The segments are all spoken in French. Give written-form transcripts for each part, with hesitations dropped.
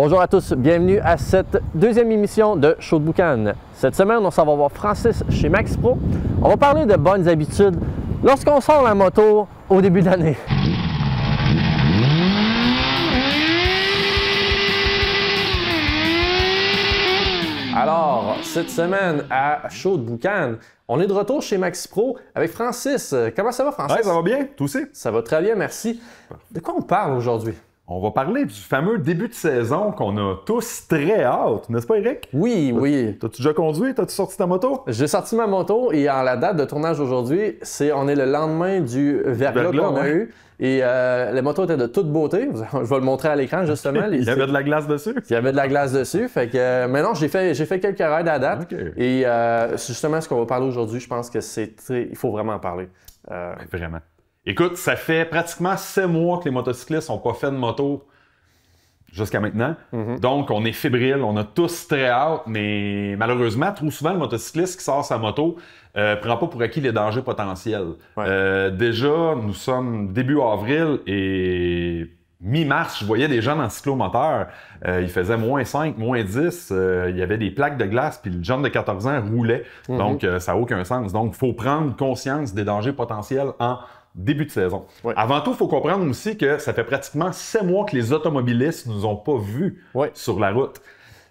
Bonjour à tous, bienvenue à cette deuxième émission de Show de Boucan. Cette semaine, on s'en va voir Francis chez Max Pro. On va parler de bonnes habitudes lorsqu'on sort la moto au début de l'année. Alors, cette semaine à Show de Boucan, on est de retour chez Max Pro avec Francis. Comment ça va, Francis? Ouais, ça va bien, toi aussi? Ça va très bien, merci. De quoi on parle aujourd'hui? On va parler du fameux début de saison qu'on a tous très hâte, n'est-ce pas, Eric? Oui, oui. T'as-tu déjà conduit? T'as-tu sorti ta moto? J'ai sorti ma moto et en la date de tournage aujourd'hui, on est le lendemain du verglas qu'on a eu. Et la moto était de toute beauté. Je vais le montrer à l'écran justement. Il y avait de la glace dessus? Il y avait de la glace dessus. Fait que maintenant, j'ai fait quelques rides à date. Okay. Et c'est justement ce qu'on va parler aujourd'hui. Je pense que il faut vraiment en parler. Vraiment. Écoute, ça fait pratiquement 7 mois que les motocyclistes n'ont pas fait de moto jusqu'à maintenant. Donc, on est fébrile, on a tous très hâte, mais malheureusement, trop souvent, le motocycliste qui sort sa moto prend pas pour acquis les dangers potentiels. Ouais. Déjà, nous sommes début avril et mi-mars, je voyais des gens en cyclomoteur. Il faisait -5, -10. Il y avait des plaques de glace, puis le jeune de 14 ans roulait. Donc, ça n'a aucun sens. Donc, il faut prendre conscience des dangers potentiels en début de saison. Ouais. Avant tout, il faut comprendre aussi que ça fait pratiquement 7 mois que les automobilistes ne nous ont pas vus sur la route.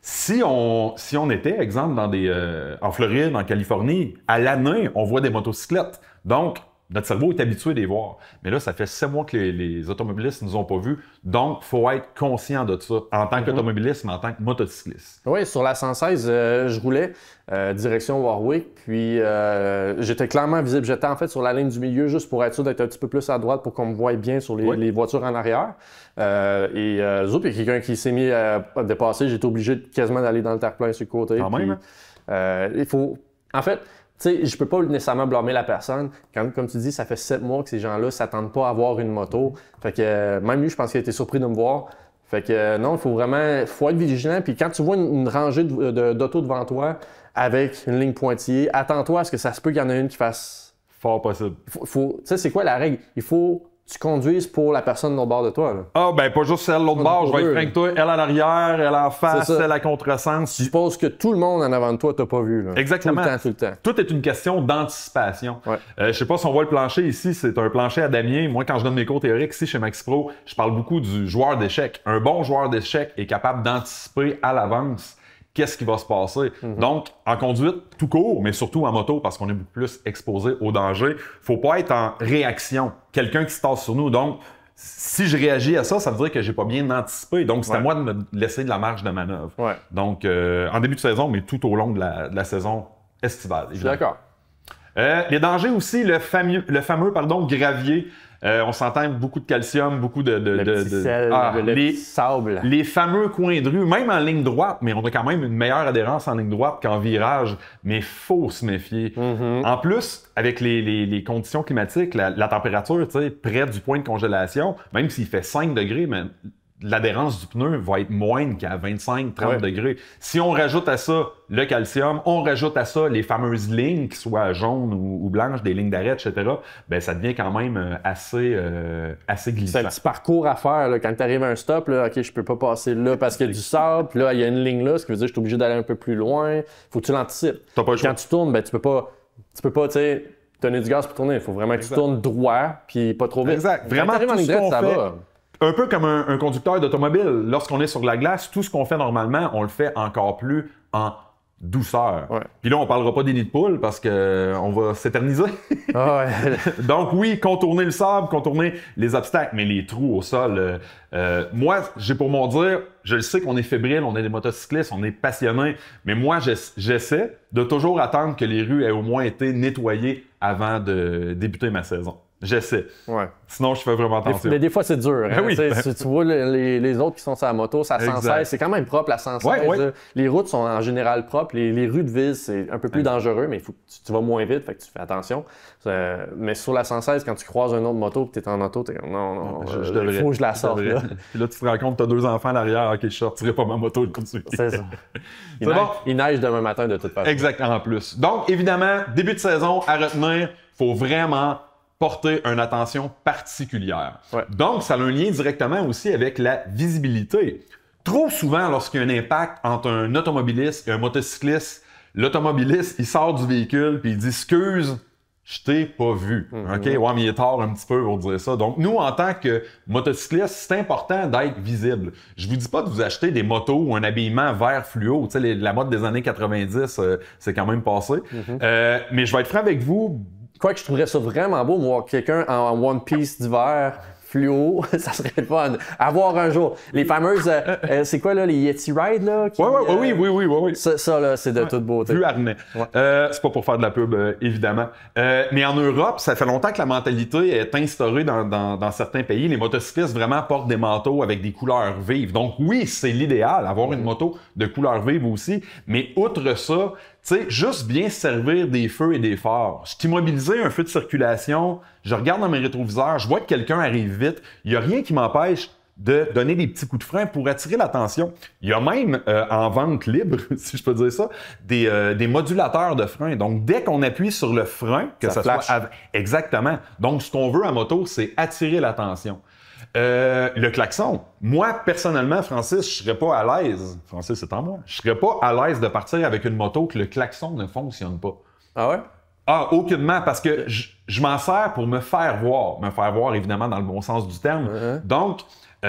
Si on était, exemple, en Floride, en Californie, à l'année, on voit des motocyclettes. Donc, notre cerveau est habitué à les voir. Mais là, ça fait 7 mois que les automobilistes ne nous ont pas vus. Donc, il faut être conscient de ça en tant qu'automobiliste, mais en tant que motocycliste. Oui, sur la 116, je roulais direction Warwick, puis j'étais clairement visible. J'étais en fait sur la ligne du milieu juste pour être sûr d'être un petit peu plus à droite pour qu'on me voie bien sur les voitures en arrière. Il y a quelqu'un qui s'est mis à dépasser. J'étais obligé quasiment d'aller dans le terre-plein sur le côté. Quand même, hein? Il faut... En fait, tu sais, je peux pas nécessairement blâmer la personne. Comme tu dis, ça fait 7 mois que ces gens-là ne s'attendent pas à avoir une moto. Fait que même lui, je pense qu'il a été surpris de me voir. Fait que non, il faut être vigilant. Puis quand tu vois une rangée d'autos devant toi avec une ligne pointillée, attends-toi à ce que ça se peut qu'il y en ait une qui fasse... Fort possible. Tu sais, c'est quoi la règle? Il faut que tu conduises pour la personne de l'autre bord de toi. Là. Ah, ben pas juste celle de l'autre bord. Je vais être franc que toi. Elle en arrière, elle en face, elle à contresens. Tu supposes que tout le monde en avant de toi t'a pas vu. Là. Exactement. Tout le temps. Tout est une question d'anticipation. Ouais. Je sais pas si on voit le plancher ici, c'est un plancher à damier. Moi, quand je donne mes cours théoriques ici chez Max Pro, je parle beaucoup du joueur d'échecs. Un bon joueur d'échecs est capable d'anticiper à l'avance qu'est-ce qui va se passer. Donc, en conduite, tout court, mais surtout en moto, parce qu'on est beaucoup plus exposé au danger, faut pas être en réaction. Quelqu'un qui se tasse sur nous. Donc, si je réagis à ça, ça veut dire que j'ai pas bien anticipé. Donc, c'est à moi de me laisser de la marge de manœuvre. Ouais. Donc, en début de saison, mais tout au long de la saison estivale. Je suis d'accord. Les dangers aussi, le fameux gravier. On s'entend beaucoup de calcium, beaucoup de sel, le sable. Les fameux coins de rue, même en ligne droite, mais on a quand même une meilleure adhérence en ligne droite qu'en virage, mais il faut se méfier. En plus, avec les conditions climatiques, la température, près du point de congélation, même s'il fait 5 degrés, mais l'adhérence du pneu va être moindre qu'à 25-30 degrés. Si on rajoute à ça le calcium, on rajoute à ça les fameuses lignes, qui soient jaunes ou blanches, des lignes d'arrêt, etc., ben ça devient quand même assez glissant. C'est un petit parcours à faire. Là. Quand tu arrives à un stop, là, OK, je peux pas passer là parce qu'il y a du sable, puis là, il y a une ligne là, ce qui veut dire que je suis obligé d'aller un peu plus loin. Faut que tu l'anticipes. Quand tu tournes, ben, tu peux pas tu sais, donner du gaz pour tourner. Il faut vraiment que tu tournes droit, puis pas trop vite. Exact. Vraiment, quand tu arrives en ligne droite, ça va. Un peu comme un conducteur d'automobile. Lorsqu'on est sur de la glace, tout ce qu'on fait normalement, on le fait encore plus en douceur. Ouais. Puis là, on parlera pas des nids de poules parce qu'on va s'éterniser. Ah ouais. Donc oui, contourner le sable, contourner les obstacles, mais les trous au sol. Moi, j'ai pour mon dire, je le sais qu'on est fébrile, on est des motocyclistes, on est passionnés, mais moi, j'essaie de toujours attendre que les rues aient au moins été nettoyées avant de débuter ma saison. J'essaie. Ouais. Sinon, je fais vraiment attention. Mais des fois, c'est dur. Hein? Oui. Tu vois les autres qui sont sur la moto, ça 116, c'est quand même propre, la 116. Ouais. Les routes sont en général propres. Les rues de ville, c'est un peu plus dangereux, mais il faut tu vas moins vite, fait que tu fais attention. Mais sur la 116, quand tu croises une autre moto et tu es en auto, tu es comme non, il faut que je la sorte. Là. Puis là, tu te rends compte que tu as 2 enfants à l'arrière. OK, je sortirai pas ma moto le continue. C'est ça. Il neige demain matin de toute façon. Exact, en plus. Donc, évidemment, début de saison, à retenir, il faut vraiment porter une attention particulière. Ouais. Donc, ça a un lien directement aussi avec la visibilité. Trop souvent, lorsqu'il y a un impact entre un automobiliste et un motocycliste, l'automobiliste, il sort du véhicule puis il dit « Excuse, je t'ai pas vu. OK? Ouais, mais il est tard un petit peu pour dire ça. Donc, nous, en tant que motocyclistes, c'est important d'être visible. Je vous dis pas de vous acheter des motos ou un habillement vert fluo. Tu sais, la mode des années 90, c'est quand même passé. Mais je vais être franc avec vous. Quoi que je trouverais ça vraiment beau, voir quelqu'un en One Piece d'hiver fluo, ça serait le fun. À voir un jour. Les fameuses, c'est quoi là, les Yeti Ride là? Oui. Ça là, c'est de toute beauté. Plus harnais. C'est pas pour faire de la pub, évidemment. Mais en Europe, ça fait longtemps que la mentalité est instaurée dans certains pays. Les motocyclistes vraiment portent des manteaux avec des couleurs vives. Donc oui, c'est l'idéal, avoir une moto de couleurs vives aussi. Mais outre ça, tu sais, juste bien servir des feux et des phares. Je suis immobilisé, un feu de circulation, je regarde dans mes rétroviseurs, je vois que quelqu'un arrive vite. Il n'y a rien qui m'empêche de donner des petits coups de frein pour attirer l'attention. Il y a même en vente libre, si je peux dire ça, des modulateurs de frein. Donc, dès qu'on appuie sur le frein, que ça soit... Exactement. Donc, ce qu'on veut en moto, c'est attirer l'attention. Le klaxon. Moi, personnellement, Francis, je serais pas à l'aise. Francis, c'est en moi. Je serais pas à l'aise de partir avec une moto que le klaxon ne fonctionne pas. Ah ouais? Ah, aucunement, parce que je m'en sers pour me faire voir. Me faire voir, évidemment, dans le bon sens du terme. Donc, il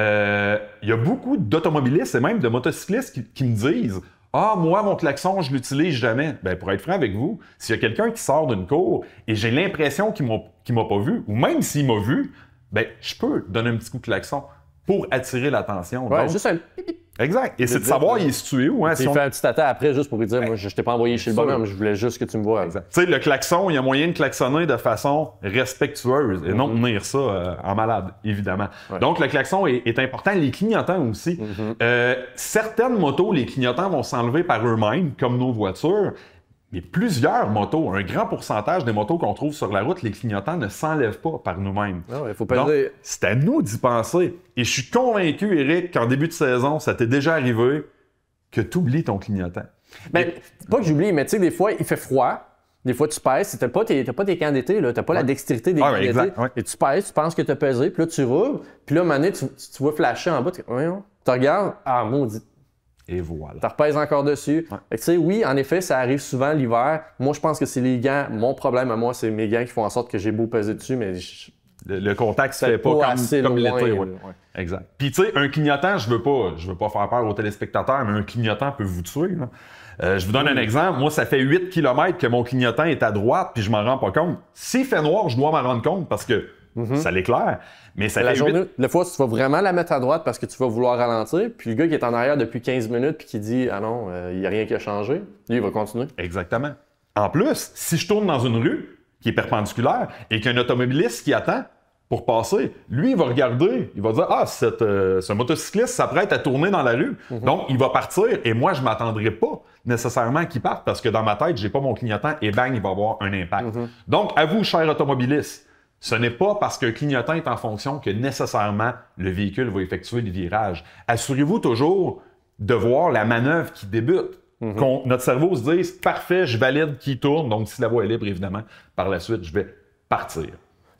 y a beaucoup d'automobilistes et même de motocyclistes qui me disent « Ah, moi, mon klaxon, je l'utilise jamais. » Ben, pour être franc avec vous, s'il y a quelqu'un qui sort d'une cour et j'ai l'impression qu'il m'a pas vu, ou même s'il m'a vu, ben, je peux donner un petit coup de klaxon pour attirer l'attention. Ouais, donc, juste un... Exact. Et c'est de savoir il est situé où. Hein, il fait un petit tata après juste pour lui dire, moi, je t'ai pas envoyé chez le bonhomme, je voulais juste que tu me vois. Tu sais, le klaxon, il y a moyen de klaxonner de façon respectueuse et non tenir ça en malade, évidemment. Donc, le klaxon est important. Les clignotants aussi. Certaines motos, les clignotants vont s'enlever par eux-mêmes, comme nos voitures. Mais plusieurs motos, un grand pourcentage des motos qu'on trouve sur la route, les clignotants ne s'enlèvent pas par nous-mêmes. Il faut pas dire... C'est à nous d'y penser. Et je suis convaincu, Eric, qu'en début de saison, ça t'est déjà arrivé que tu oublies ton clignotant. Ben, pas que j'oublie, mais tu sais, des fois, il fait froid. Des fois, tu pèses. T'as pas tes camps d'été, t'as pas la dextérité des camps d'été. Et tu pèses, tu penses que tu as pesé, puis là, tu roules. Puis là, à un moment donné, tu vois flasher en bas. Tu regardes, ah, maudit. Et voilà. Tu repèses encore dessus. Tu sais, oui, en effet, ça arrive souvent l'hiver. Moi, je pense que c'est les gants. Mon problème à moi, c'est mes gants qui font en sorte que j'ai beau peser dessus, mais... Le contact se fait pas comme l'été. Exact. Puis tu sais, un clignotant, je veux pas faire peur aux téléspectateurs, mais un clignotant peut vous tuer. Là. Je vous donne un exemple. Moi, ça fait 8 km que mon clignotant est à droite, puis je m'en rends pas compte. S'il fait noir, je dois m'en rendre compte parce que ça l'éclaire. Mais ça fait la fois, tu vas vraiment la mettre à droite parce que tu vas vouloir ralentir, puis le gars qui est en arrière depuis 15 minutes puis qui dit « Ah non, il n'y a rien qui a changé », lui, il va continuer. Exactement. En plus, si je tourne dans une rue qui est perpendiculaire et qu'il y a un automobiliste qui attend pour passer, lui, il va regarder, il va dire « Ah, ce motocycliste s'apprête à tourner dans la rue. Donc, il va partir et moi, je ne m'attendrai pas nécessairement qu'il parte parce que dans ma tête, je n'ai pas mon clignotant et bang, il va avoir un impact. Donc, à vous, cher automobiliste, ce n'est pas parce qu'un clignotant est en fonction que nécessairement le véhicule va effectuer des virages. Assurez-vous toujours de voir la manœuvre qui débute. Que notre cerveau se dise « Parfait, je valide qu'il tourne. » Donc, si la voie est libre, évidemment, par la suite, je vais partir.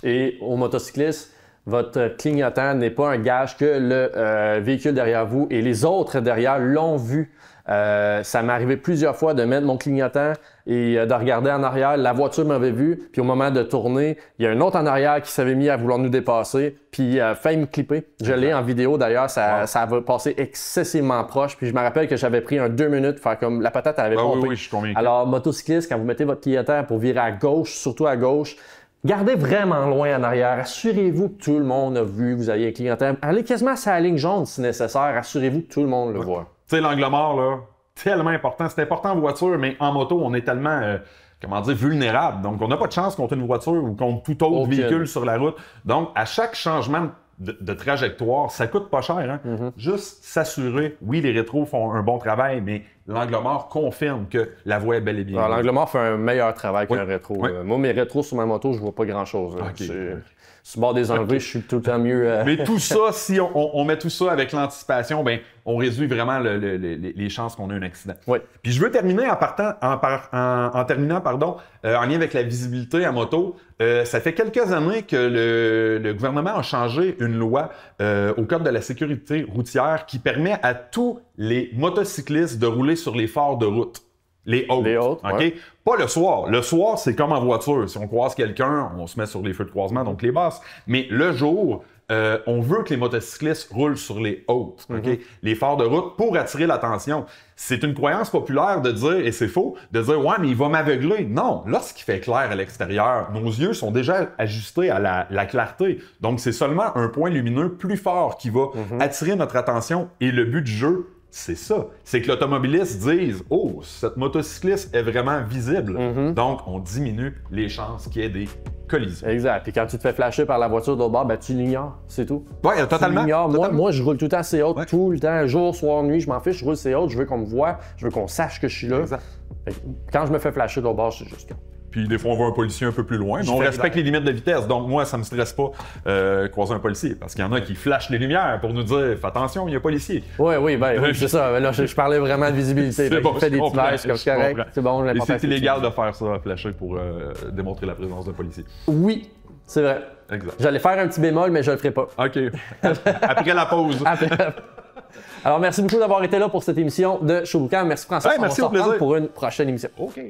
Et au motocycliste, votre clignotant n'est pas un gage que le véhicule derrière vous et les autres derrière l'ont vu. Ça m'est arrivé plusieurs fois de mettre mon clignotant et de regarder en arrière. La voiture m'avait vu, puis au moment de tourner, il y a un autre en arrière qui s'avait mis à vouloir nous dépasser, puis failli me clipper. Je l'ai en vidéo d'ailleurs, ça va passer excessivement proche. Puis je me rappelle que j'avais pris 2 minutes pour faire comme la patate avait pompé. Oui, je suis convaincu. Alors, motocycliste, quand vous mettez votre clignotant pour virer à gauche, surtout à gauche, gardez vraiment loin en arrière. Assurez-vous que tout le monde a vu, vous avez un clignotant. Allez quasiment à la ligne jaune si nécessaire. Assurez-vous que tout le monde le voit. Tu sais, l'angle mort, là, tellement important. C'est important en voiture, mais en moto, on est tellement, vulnérable. Donc, on n'a pas de chance contre une voiture ou contre tout autre véhicule sur la route. Donc, à chaque changement de trajectoire, ça coûte pas cher. Hein? Juste s'assurer, oui, les rétros font un bon travail, mais l'angle mort confirme que la voie est bel et bien. L'angle mort fait un meilleur travail qu'un rétro. Oui. Moi, mes rétros sur ma moto, je vois pas grand-chose. Ok. Sur le bord des enlevés, je suis tout le temps mieux. Mais tout ça, si on met tout ça avec l'anticipation, ben, on réduit vraiment les chances qu'on ait un accident. Oui. Puis je veux terminer en terminant, en lien avec la visibilité à moto. Ça fait quelques années que le gouvernement a changé une loi au Code de la sécurité routière qui permet à tous les motocyclistes de rouler sur les phares de route. Les hautes. Les hautes, OK? ouais. Pas le soir. Le soir, c'est comme en voiture. Si on croise quelqu'un, on se met sur les feux de croisement, donc les basses. Mais le jour, on veut que les motocyclistes roulent sur les hautes, OK? Les phares de route pour attirer l'attention. C'est une croyance populaire de dire, et c'est faux, de dire « Ouais, mais il va m'aveugler ». Non, lorsqu'il fait clair à l'extérieur, nos yeux sont déjà ajustés à la clarté. Donc, c'est seulement un point lumineux plus fort qui va attirer notre attention. Et le but du jeu, c'est ça. C'est que l'automobiliste dise « Oh, cette motocycliste est vraiment visible. Donc, on diminue les chances qu'il y ait des collisions. Exact. Puis quand tu te fais flasher par la voiture d'autre bord, ben, tu l'ignores, c'est tout. Oui, totalement. Tu l'ignores. Totalement. Moi, je roule tout le temps assez haute, Ouais. tout le temps, jour, soir, nuit, je m'en fiche, je roule assez haute, je veux qu'on me voie, je veux qu'on sache que je suis là. Exact. Fait que quand je me fais flasher d'autre bord, je suis juste... Puis des fois, on voit un policier un peu plus loin, mais Je on fais respecte les limites de vitesse. Donc moi, ça me stresse pas croiser un policier. Parce qu'il y en a qui flashent les lumières pour nous dire « Fais attention, il y a un policier. » Oui, c'est ça. Mais là, je parlais vraiment de visibilité. C'est bon, je fais je des comprends, petits comme je c'est correct. comprends. C'est bon, Et l'important, c'est illégal de faire ça, flasher, pour démontrer la présence d'un policier. Oui, c'est vrai. Exact. J'allais faire un petit bémol, mais je le ferai pas. OK. Après la pause. Alors, merci beaucoup d'avoir été là pour cette émission de Showboucan. Merci François. Hey, merci, on au va se reprendre plaisir. pour une prochaine émission. OK.